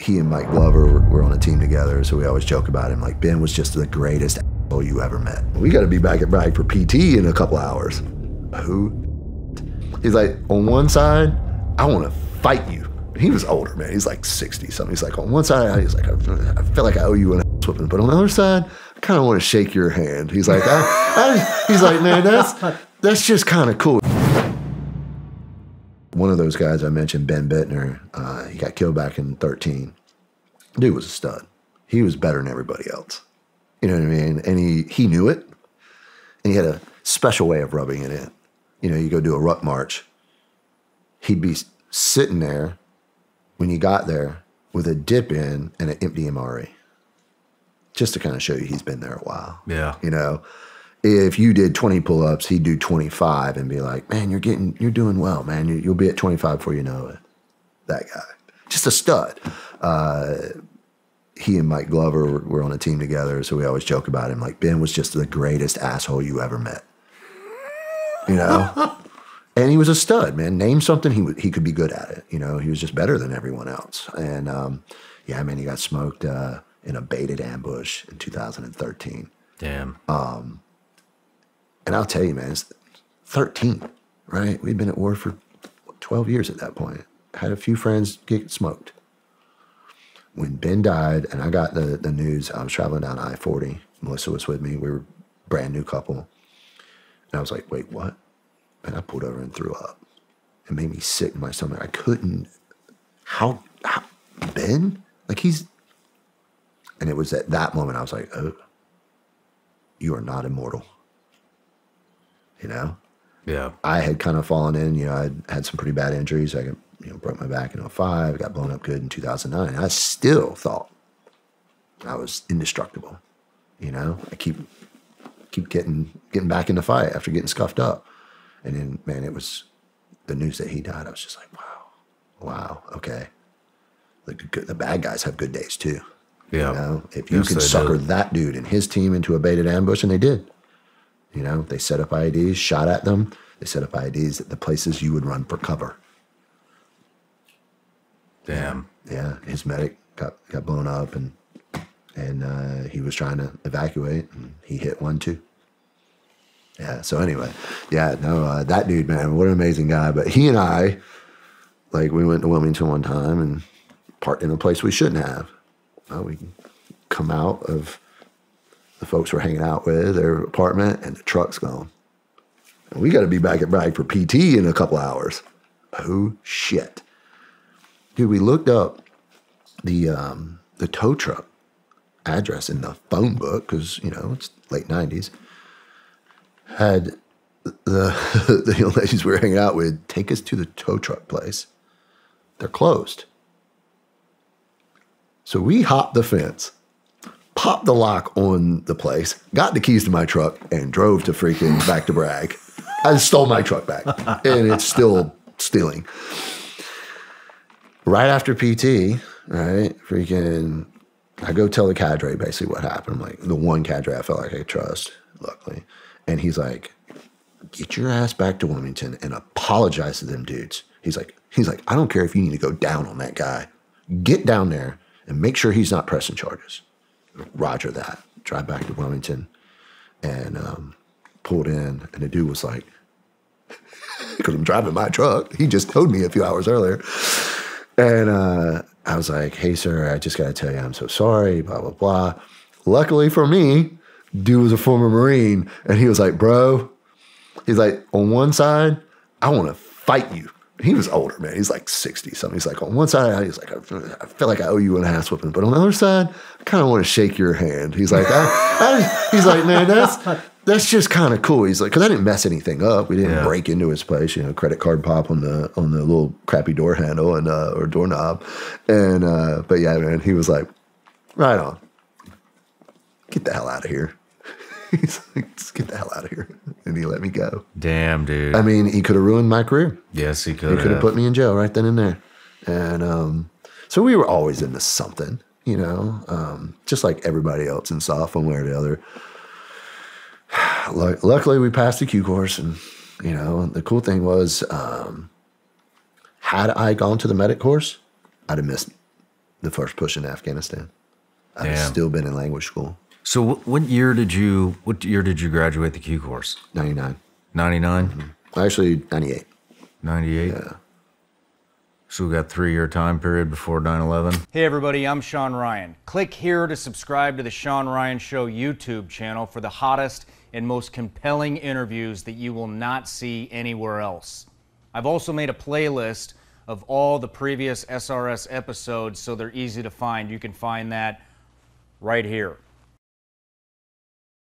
he and Mike Glover were on a team together, so we always joke about him. Like, Ben was just the greatest asshole you ever met. We got to be back at Bragg for PT in a couple hours. Who? He's like, on one side, I want to fight you. He was older, man. He's like 60 something. He's like, on one side, he's like, I feel like I owe you an ass whooping, but on the other side, I kind of want to shake your hand. He's like, he's like, man, that's just kind of cool. One of those guys I mentioned, Ben Bitner, he got killed back in 13. Dude was a stud. He was better than everybody else. You know what I mean? And he knew it, and he had a special way of rubbing it in. You know, you go do a ruck march, he'd be sitting there when you got there with a dip in and an empty MRE, just to kind of show you he's been there a while. Yeah. You know, if you did 20 pull-ups, he'd do 25 and be like, man, you're doing well, man. You'll be at 25 before you know it. That guy. Just a stud. He and Mike Glover were on a team together, so we always joke about him. Like, Ben was just the greatest asshole you ever met. You know? And he was a stud, man. Name something, he could be good at it. You know, he was just better than everyone else. And, yeah, man, he got smoked in a baited ambush in 2013. Damn. And I'll tell you, man, it's 13, right? We'd been at war for 12 years at that point. Had a few friends get smoked. When Ben died, and I got the news, I was traveling down I-40. Melissa was with me. We were a brand new couple. And I was like, wait, what? And I pulled over and threw up. It made me sick in my stomach. I couldn't. How Ben? Like, and it was at that moment I was like, oh, you are not immortal. You know? Yeah. I had kind of fallen in, you know, I had some pretty bad injuries. I broke my back in 2005, got blown up good in 2009. I still thought I was indestructible. You know? I keep getting back in the fight after getting scuffed up. And then, man, it was the news that he died. I was just like, wow, okay. The bad guys have good days too. Yeah. You know? If you can sucker that dude and his team into a baited ambush, and they did. You know, they set up IEDs, shot at them. They set up IEDs at the places you would run for cover. Damn. Yeah, his medic got blown up, and he was trying to evacuate, and he hit one too. Yeah, so anyway, yeah, no, that dude, man, what an amazing guy. But he and I, like, we went to Wilmington one time and parked in a place we shouldn't have. Well, we come out of the folks we're hanging out with, their apartment, and the truck's gone. And we got to be back at Bragg for PT in a couple hours. Oh, shit. Dude, we looked up the tow truck address in the phone book, because, you know, it's late 90s. Had the young ladies we were hanging out with take us to the tow truck place. They're closed. So we hopped the fence, popped the lock on the place, got the keys to my truck, and drove to freaking back to Bragg. I stole my truck back, and it's still stealing. Right after PT, right, freaking, I go tell the cadre basically what happened. I'm like, the one cadre I felt like I could trust, luckily. And he's like, get your ass back to Wilmington and apologize to them dudes. He's like, I don't care if you need to go down on that guy. Get down there and make sure he's not pressing charges. Roger that. Drive back to Wilmington and pulled in. And the dude was like, because I'm driving my truck. He just towed me a few hours earlier. And I was like, hey, sir, I just got to tell you, I'm so sorry, blah, blah, blah. Luckily for me, dude was a former Marine. And he was like, bro, he's like, on one side, I want to fight you. He was older, man. He's like 60 something. He's like, on one side, he's like, I feel like I owe you an ass whooping, but on the other side, I kind of want to shake your hand. He's like, he's like, man, that's just kind of cool. He's like, because I didn't mess anything up. We didn't break into his place, you know, credit card pop on the little crappy door handle and or doorknob, and but yeah, man, he was like, right on, get the hell out of here. He's like, just get the hell out of here. And he let me go. Damn, dude. I mean, he could have ruined my career. Yes, he could have. He could have put me in jail right then and there. And so we were always into something, you know, just like everybody else in SOF, one way or the other. Luckily, we passed the Q course. And, you know, the cool thing was, had I gone to the medic course, I'd have missed the first push in Afghanistan. I've Damn. still been in language school. So what year did you graduate the Q course? 99. 99? Actually, 98. 98? Yeah. So we got 3-year time period before 9/11. Hey everybody, I'm Shawn Ryan. Click here to subscribe to the Shawn Ryan Show YouTube channel for the hottest and most compelling interviews that you will not see anywhere else. I've also made a playlist of all the previous SRS episodes so they're easy to find. You can find that right here.